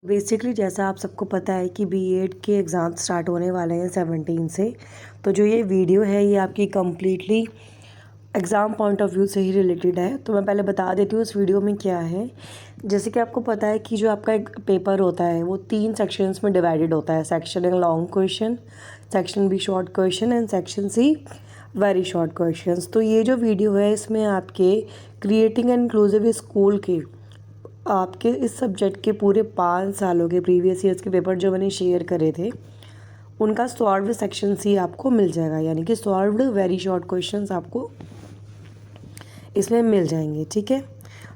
Basically जैसा आप सबको पता है कि बीएड के एग्ज़ाम स्टार्ट होने वाले हैं 17 से। तो जो ये वीडियो है ये आपकी completely exam point of view से ही रिलेटेड है। तो मैं पहले बता देती हूँ इस वीडियो में क्या है। जैसे कि आपको पता है कि जो आपका एक पेपर होता है वो 3 सेक्शंस में डिवाइडेड होता है। Section A long question, section B short question and section C very short questions. तो ये जो वीडियो है इसमें आपके क्रिएटिंग एंड इंक्लूसिव स्कूल के आपके इस सब्जेक्ट के पूरे 5 सालों के प्रीवियस ईयर्स के पेपर जो मैंने शेयर करे थे उनका सॉल्व्ड सेक्शन सी आपको मिल जाएगा, यानी कि सॉल्व्ड वेरी शॉर्ट क्वेश्चंस आपको इसमें मिल जाएंगे। ठीक है,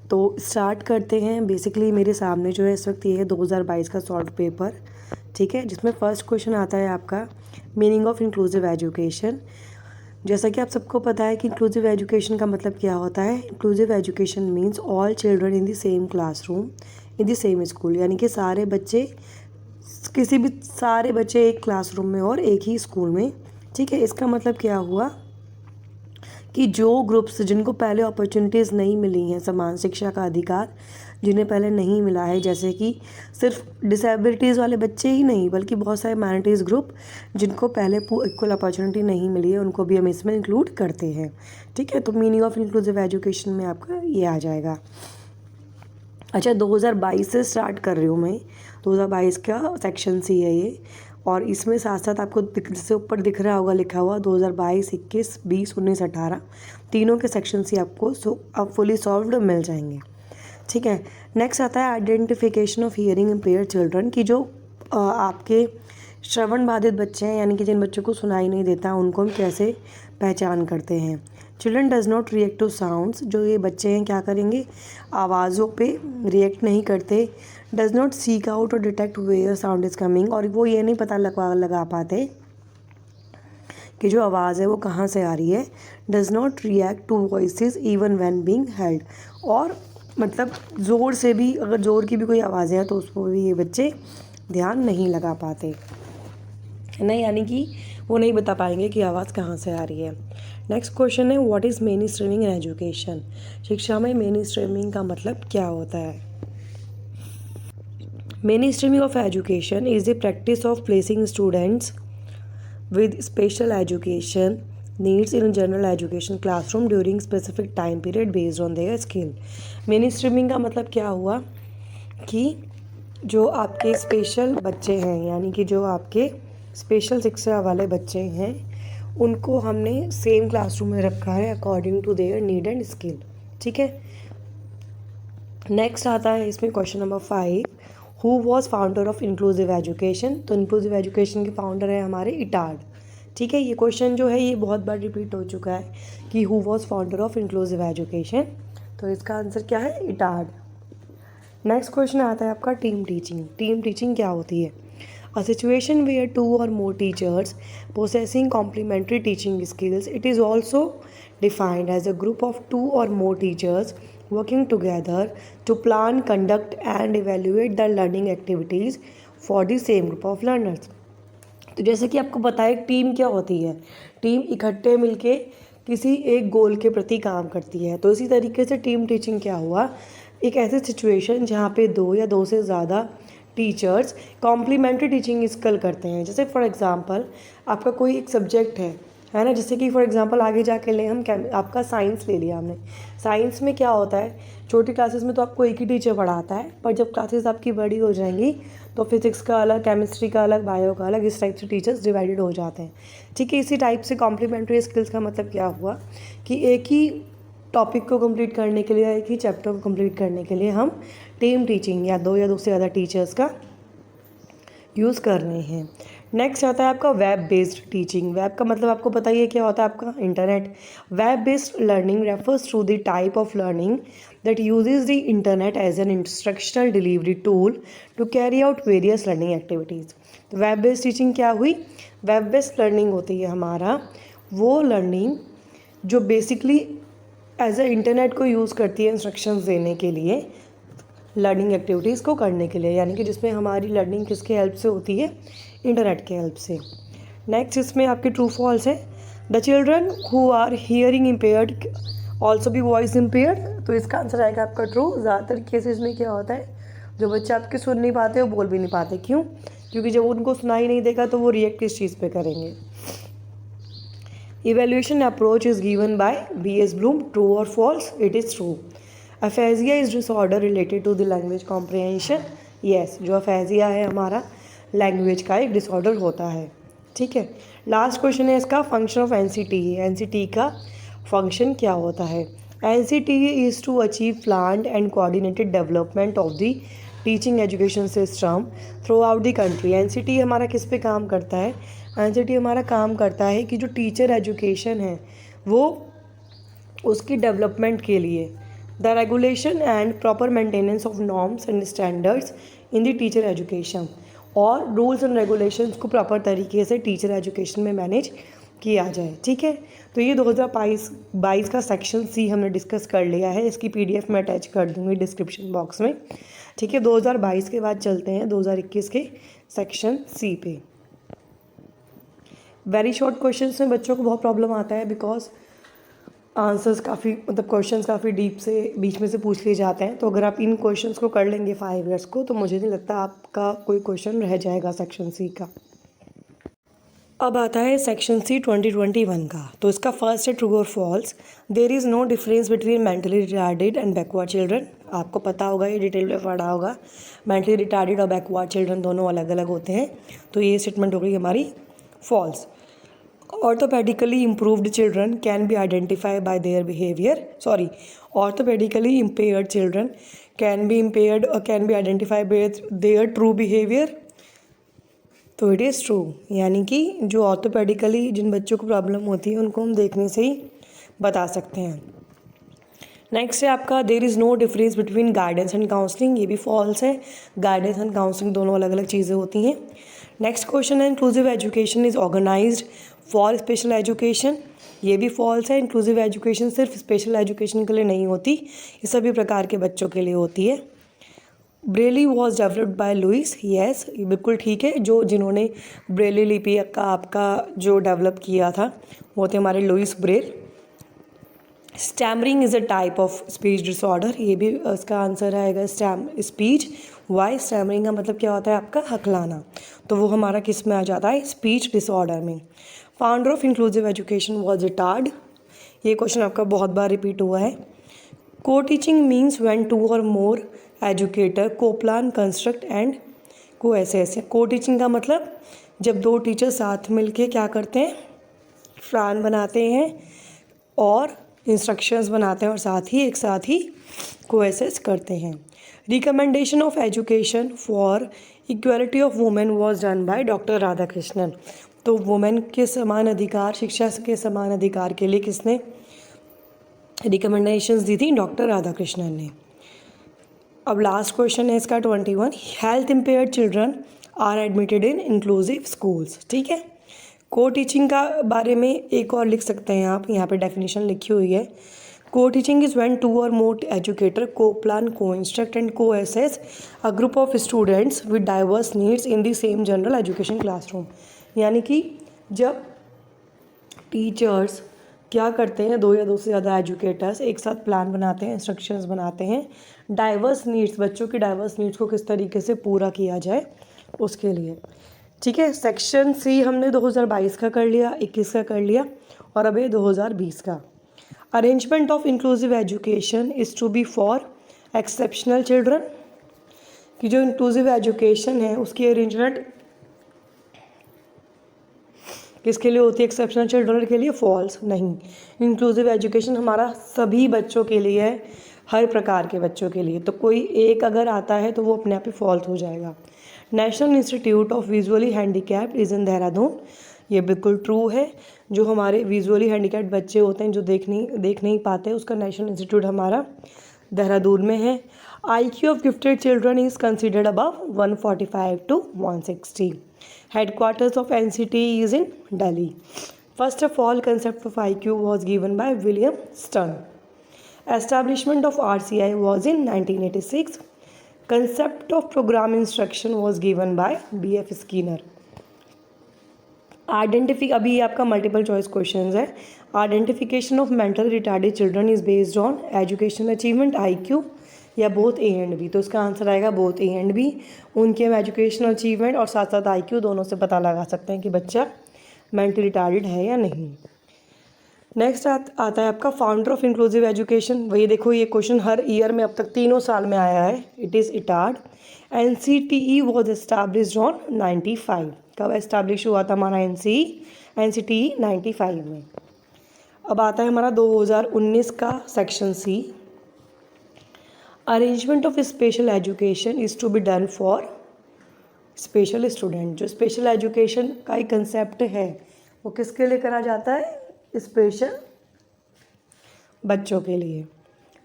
तो स्टार्ट करते हैं। बेसिकली मेरे सामने जो है इस वक्त ये है 2022 का सॉल्व पेपर। ठीक है, जिसमें फर्स्ट क्वेश्चन आता है आपका मीनिंग ऑफ इंक्लूसिव एजुकेशन। जैसा कि आप सबको पता है कि इंक्लूसिव एजुकेशन का मतलब क्या होता है। Inclusive education means all children in the same classroom in the same school, यानी कि सारे बच्चे एक क्लासरूम में और एक ही स्कूल में। ठीक है, इसका मतलब क्या हुआ कि जो ग्रुप्स जिनको पहले अपॉर्चुनिटीज़ नहीं मिली हैं, समान शिक्षा का अधिकार जिन्हें पहले नहीं मिला है, जैसे कि सिर्फ डिसेबिलिटीज़ वाले बच्चे ही नहीं बल्कि बहुत सारे माइनॉरिटीज़ ग्रुप जिनको पहले इक्वल अपॉर्चुनिटी नहीं मिली है उनको भी हम इसमें इंक्लूड करते हैं। ठीक है, तो मीनिंग ऑफ इंक्लूसिव एजुकेशन में आपका ये आ जाएगा। अच्छा, 2022 से स्टार्ट कर रही हूँ मैं। 2022 का सेक्शन सी है ये, और इसमें साथ साथ आपको जैसे ऊपर दिख रहा होगा लिखा हुआ 2022, 21, 20, 19, 18 तीनों के सेक्शन सी आपको अब फुली सॉल्व्ड मिल जाएंगे। ठीक है, नेक्स्ट आता है identification of hearing impaired children की जो आपके श्रवण बाधित बच्चे हैं, यानी कि जिन बच्चों को सुनाई नहीं देता उनको हम कैसे पहचान करते हैं। Children does not react to sounds, जो ये बच्चे हैं क्या करेंगे, आवाज़ों पे रिएक्ट नहीं करते। डज नॉट सीक आउट और detect where sound is coming, और वो ये नहीं पता लगा पाते कि जो आवाज़ है वो कहाँ से आ रही है। Does not react to voices even when being held, और मतलब ज़ोर से भी अगर ज़ोर की भी कोई आवाज़ें हैं तो उसको भी ये बच्चे ध्यान नहीं लगा पाते है ना, यानी कि वो नहीं बता पाएंगे कि आवाज़ कहाँ से आ रही है। नेक्स्ट क्वेश्चन है what is main streaming in education. शिक्षा में मेन स्ट्रीमिंग का मतलब क्या होता है। Main streaming of education is the practice of placing students with special education needs in general education classroom during specific time period based on their skill। Main streaming का मतलब क्या हुआ कि जो आपके स्पेशल बच्चे हैं, यानी कि जो आपके स्पेशल शिक्षा वाले बच्चे हैं उनको हमने सेम क्लासरूम में रखा है according to their need and skill. ठीक है, नेक्स्ट आता है इसमें question number 5, who was founder of inclusive education. तो इंक्लूसिव एजुकेशन के फाउंडर है हमारे इटार्ड। ठीक है, ये क्वेश्चन जो है ये बहुत बार रिपीट हो चुका है कि who was founder of inclusive education, तो इसका आंसर क्या है, इटार्ड। नेक्स्ट क्वेश्चन आता है आपका टीम टीचिंग। टीम टीचिंग क्या होती है। A situation where 2 or more teachers possessing complementary teaching skills, it is also defined as a group of 2 or more teachers working together to plan, conduct and evaluate the learning activities for the same group of learners। तो जैसे कि आपको पता है team क्या होती है, team इकट्ठे मिलके किसी एक गोल के प्रति काम करती है। तो इसी तरीके से टीम टीचिंग क्या हुआ, एक ऐसी सिचुएशन जहाँ पे 2 या 2 से ज़्यादा टीचर्स कॉम्प्लीमेंट्री टीचिंग स्किल करते हैं। जैसे फॉर एग्जांपल आपका कोई एक सब्जेक्ट है ना, जैसे कि फॉर एग्जांपल आगे जाके लें हम आपका साइंस ले लिया हमने। साइंस में क्या होता है, छोटी क्लासेस में तो आपको एक ही टीचर पढ़ाता है, पर जब क्लासेस आपकी बड़ी हो जाएंगी तो फिज़िक्स का अलग, केमिस्ट्री का अलग, बायो का अलग, इस टाइप से टीचर्स डिवाइडेड हो जाते हैं। ठीक है, इसी टाइप से कॉम्प्लीमेंट्री स्किल्स का मतलब क्या हुआ कि एक ही टॉपिक को कंप्लीट करने के लिए, एक ही चैप्टर को कंप्लीट करने के लिए हम टीम टीचिंग या 2 या 2 से ज़्यादा टीचर्स का यूज़ कर रहे हैं। नेक्स्ट आता है आपका वेब बेस्ड टीचिंग। वेब का मतलब आपको पता ही है क्या होता है, आपका internet. Web based learning refers to the type of learning that uses the internet as an instructional delivery tool to carry out various learning activities. तो वेब बेस्ड टीचिंग क्या हुई, वेब बेस्ड लर्निंग होती है हमारा वो learning जो basically as a internet को use करती है इंस्ट्रक्शंस देने के लिए, लर्निंग एक्टिविटीज़ को करने के लिए, यानी कि जिसमें हमारी लर्निंग किसके हेल्प से होती है, इंटरनेट के हेल्प से। नेक्स्ट इसमें आपके ट्रू फॉल्स है। The children who are hearing impaired also भी वॉइस इम्पेयर्ड, तो इसका आंसर आएगा आपका ट्रू। ज़्यादातर केसेस में क्या होता है, जो बच्चे आपके सुन नहीं पाते वो बोल भी नहीं पाते। क्यों? क्योंकि जब उनको सुनाई नहीं देगा तो वो रिएक्ट किस चीज़ पे करेंगे। Evaluation approach is given by B.S. Bloom. True or false? It is true. Aphasia is disorder related to the language comprehension. Yes, जो aphasia है हमारा लैंग्वेज का एक डिसऑर्डर होता है। ठीक है, लास्ट क्वेश्चन है इसका, फंक्शन ऑफ NCT। NCT का फंक्शन क्या होता है? NCT is to achieve planned and coordinated development of the teaching education system through out the country. NCT हमारा किस पे काम करता है? NCT हमारा काम करता है कि जो टीचर एजुकेशन है वो उसकी डेवलपमेंट के लिए the regulation and proper maintenance of norms and standards in the teacher education, और रूल्स एंड रेगुलेशंस को प्रॉपर तरीके से टीचर एजुकेशन में मैनेज किया जाए। ठीक है, तो ये 2022 का सेक्शन C हमने डिस्कस कर लिया है। इसकी PDF मैं अटैच कर दूँगी डिस्क्रिप्शन बॉक्स में। ठीक है, 2022 के बाद चलते हैं 2021 के सेक्शन C पे। वेरी शॉर्ट क्वेश्चंस में बच्चों को बहुत प्रॉब्लम आता है, बिकॉज आंसर्स काफ़ी मतलब क्वेश्चंस काफ़ी डीप से बीच में से पूछ लिए जाते हैं। तो अगर आप इन क्वेश्चंस को कर लेंगे 5 ईयर्स को, तो मुझे नहीं लगता आपका कोई क्वेश्चन रह जाएगा सेक्शन C का। अब आता है सेक्शन C 2021 का। तो इसका फर्स्ट है ट्रू और false. There is no difference between mentally retarded and backward children. आपको पता होगा, ये डिटेल में पढ़ा होगा, मेंटली रिटार्डेड और बैकवर्ड चिल्ड्रन दोनों अलग अलग होते हैं। तो ये स्टेटमेंट हो गई हमारी false. Orthopedically improved children can be identify by their behaviour, orthopedically impaired children can be identify by their true behaviour. तो इट इज़ ट्रू, यानी कि जो ऑर्थोपेडिकली जिन बच्चों को प्रॉब्लम होती है उनको हम देखने से ही बता सकते हैं। नेक्स्ट है आपका there is no difference between guidance and counselling. ये भी फॉल्स है, गाइडेंस एंड काउंसलिंग दोनों अलग अलग चीज़ें होती हैं। नेक्स्ट क्वेश्चन है inclusive education is organised for special education. ये भी फॉल्स है, इंक्लूसिव एजुकेशन सिर्फ स्पेशल एजुकेशन के लिए नहीं होती, ये सभी प्रकार के बच्चों के लिए होती है। Braille was developed by Louis. Yes, ये बिल्कुल ठीक है। जिन्होंने ब्रेली लिपि का आपका जो डेवलप किया था वो थे हमारे Louis Braille. Stammering is a type of speech disorder. ये भी इसका आंसर आएगा स्पीच। वाई? स्टैमरिंग का मतलब क्या होता है आपका हकलाना, तो वो हमारा किस में आ जाता है? स्पीच डिसऑर्डर में। Founder of inclusive education was Etard. ये क्वेश्चन आपका बहुत बार रिपीट हुआ है। को टीचिंग मीन्स व्हेन 2 और more educator co plan construct and co assess. को टीचिंग का मतलब जब 2 टीचर साथ मिलके क्या करते हैं? प्लान बनाते हैं और इंस्ट्रक्शंस बनाते हैं और एक साथ ही को एसेस करते हैं। Recommendation of education for equality of women was done by doctor Radhakrishnan. तो वुमेन के समान अधिकार, शिक्षा के समान अधिकार के लिए किसने रिकमेंडेशंस दी थी? डॉक्टर राधाकृष्णन ने। अब लास्ट क्वेश्चन है इसका 21। Health impaired children are admitted in inclusive schools. ठीक है, को टीचिंग का बारे में एक और लिख सकते हैं आप, यहाँ पे डेफिनेशन लिखी हुई है। को टीचिंग इज़ व्हेन 2 और more educator co plan, co instruct and co assess a group of students with diverse needs in the same general education classroom. यानी कि जब टीचर्स क्या करते हैं, 2 या 2 से ज़्यादा एजुकेटर्स एक साथ प्लान बनाते हैं, इंस्ट्रक्शंस बनाते हैं, डाइवर्स नीड्स, बच्चों की डाइवर्स नीड्स को किस तरीके से पूरा किया जाए उसके लिए। ठीक है, सेक्शन C हमने 2022 का कर लिया, 21 का कर लिया, और अब ये 2020 का। Arrangement of inclusive education is to be for exceptional children. कि जो इंक्लूसिव एजुकेशन है उसकी अरेंजमेंट किसके लिए होती है? एक्सेप्शनल चिल्ड्रन के लिए। फॉल्स, नहीं। इंक्लूसिव एजुकेशन हमारा सभी बच्चों के लिए है, हर प्रकार के बच्चों के लिए। तो कोई एक अगर आता है तो वो अपने आप ही फॉल्स हो जाएगा। National institute of visually handicapped is in Dehradun. ये बिल्कुल ट्रू है। जो हमारे विजुअली हैंडीकैप्ड बच्चे होते हैं, जो देख नहीं पाते, उसका नेशनल इंस्टीट्यूट हमारा देहरादून में है। IQ of gifted children is considered above 145 to 160. Headquarters of NCT is in Delhi. First of all, concept of IQ was given by William Stern. Establishment of RCI was in 1986. Concept of program instruction was given by B.F. Skinner. अभी आपका multiple choice question है। Identification of mental retarded children is based on education achievement, IQ, या both A and B? तो इसका answer आएगा both A and B. उनके हम educational achievement और साथ साथ IQ दोनों से पता लगा सकते हैं कि बच्चा मेंटली रिटार्डेड है या नहीं। नेक्स्ट आता है आपका फाउंडर ऑफ इंक्लूसिव एजुकेशन। वही देखो, ये क्वेश्चन हर ईयर में अब तक तीनों साल में आया है। It is Etard. NCTE was established on 95। कब एस्टैब्लिश हुआ था हमारा NCTE? 95 में। अब आता है हमारा 2019 का section C। Arrangement of special education is to be done for special student. जो स्पेशल एजुकेशन का एक कंसेप्ट है वो किसके लिए करा जाता है? स्पेशल बच्चों के लिए।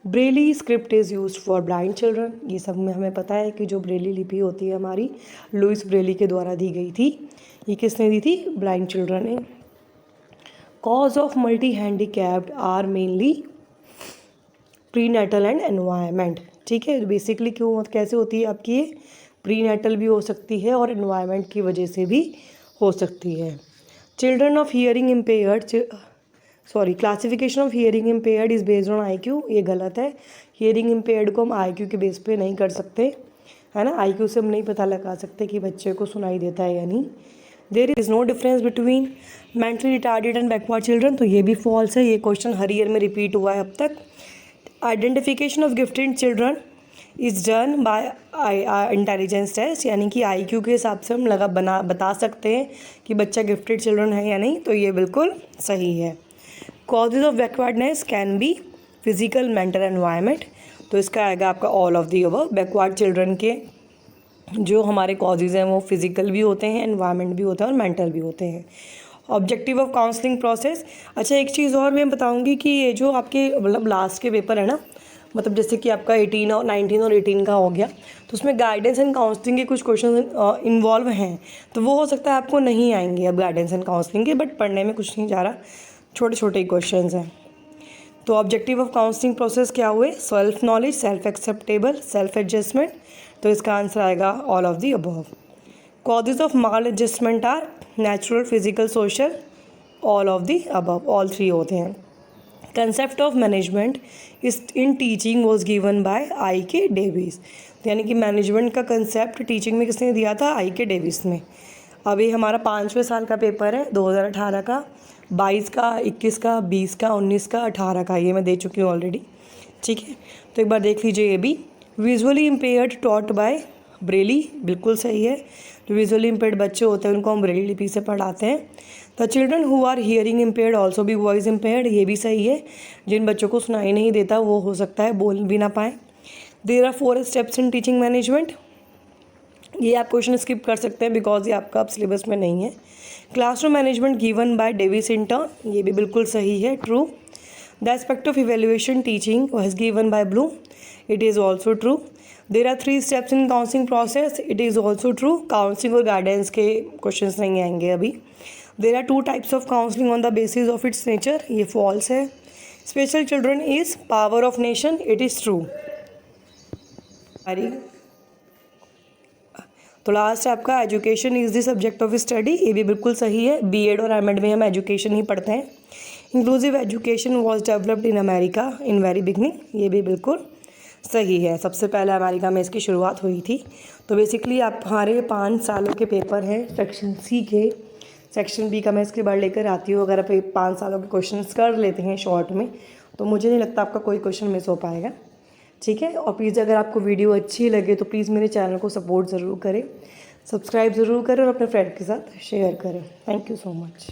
Braille script is used for blind children. ये सब में हमें पता है कि जो ब्रेली लिपि होती है हमारी, लुइस ब्रेली के द्वारा दी गई थी। ये किसने दी थी? ब्लाइंड चिल्ड्रन ने। Cause of multi handicapped are mainly prenatal and environment. ठीक है, बेसिकली क्यों कैसे होती है आपकी? ये प्रीनेटल भी हो सकती है और एनवायरनमेंट की वजह से भी हो सकती है। Children of hearing impaired, classification of hearing impaired is based on IQ। ये गलत है। हियरिंग इम्पेयर्ड को हम IQ के बेस पे नहीं कर सकते, है ना। IQ से हम नहीं पता लगा सकते कि बच्चे को सुनाई देता है या नहीं। There is no difference between mentally retarded and backward children. तो ये भी फॉल्स है। ये क्वेश्चन हर ईयर में रिपीट हुआ है अब तक। Identification of gifted children is done by intelligence test, यानी कि IQ के हिसाब से हम बता सकते हैं कि बच्चा गिफ्टेड चिल्ड्रन है या नहीं। तो ये बिल्कुल सही है। Causes of backwardness can be physical, mental, environment. तो इसका आएगा आपका all of the above. Backward children के जो हमारे कॉजेज़ हैं वो फिजिकल भी होते हैं, एनवायरनमेंट भी होता है और मेंटल भी होते हैं। Objective of counselling process. अच्छा, एक चीज़ और मैं बताऊंगी कि ये जो आपके मतलब लास्ट के पेपर है ना, मतलब जैसे कि आपका 18 और 19 और 18 का हो गया, तो उसमें गाइडेंस एंड काउंसलिंग के कुछ क्वेश्चन इन्वॉल्व हैं। तो वो हो सकता है आपको नहीं आएंगे अब गाइडेंस एंड काउंसलिंग के, बट पढ़ने में कुछ नहीं जा रहा, छोटे छोटे ही क्वेश्चन हैं। तो ऑब्जेक्टिव ऑफ काउंसलिंग प्रोसेस क्या हुए? Self knowledge, self acceptable, self adjustment. तो इसका आंसर आएगा all of the above. Causes of maladjustment are natural, physical, social, all of the above. All 3 होते हैं। Concept of management is in teaching was given by I.K. Davis. यानी कि management का concept teaching में किसने दिया था? I.K. Davis ने। अभी हमारा 5वें साल का पेपर है 2018 का, 22 का, 21 का, 20 का, 19 का, 18 का। ये मैं दे चुकी हूँ ऑलरेडी। ठीक है, तो एक बार देख लीजिए ये भी। Visually impaired taught by Braille, बिल्कुल सही है। जो विजुअली इम्पेयर्ड बच्चे होते हैं उनको हम ब्रेली लिपि से पढ़ाते हैं। The children who are hearing impaired also be voice impaired, ये भी सही है। जिन बच्चों को सुनाई नहीं देता वो हो सकता है बोल भी ना पाए। There are 4 steps in teaching management. ये आप क्वेश्चन स्किप कर सकते हैं बिकॉज ये आपका अब सिलेबस में नहीं है। Classroom management given by Davis intern, ये भी बिल्कुल सही है, true. The aspect of evaluation teaching was given by Bloom, it is also true. There are 3 steps in counselling process, it is also true. Counselling और guidance के questions नहीं आएंगे अभी। There are 2 types of counselling on the basis of its nature, ये false है। Special children is power of nation, it is true. तो last आपका education is the subject of study, ये भी बिल्कुल सही है। B.Ed और M.Ed में हम एजुकेशन ही पढ़ते हैं। Inclusive education was developed in America in very beginning, ये भी बिल्कुल सही है। सबसे पहले अमेरिका में इसकी शुरुआत हुई थी। तो बेसिकली आप हमारे 5 सालों के पेपर हैं सेक्शन C के। सेक्शन B का मैं इसके बाद लेकर आती हूँ। अगर आप 5 सालों के क्वेश्चन कर लेते हैं शॉर्ट में तो मुझे नहीं लगता आपका कोई क्वेश्चन मिस हो पाएगा। ठीक है, और प्लीज़ अगर आपको वीडियो अच्छी लगे तो प्लीज़ मेरे चैनल को सपोर्ट ज़रूर करें, सब्सक्राइब ज़रूर करें और अपने फ्रेंड के साथ शेयर करें। Thank you so much.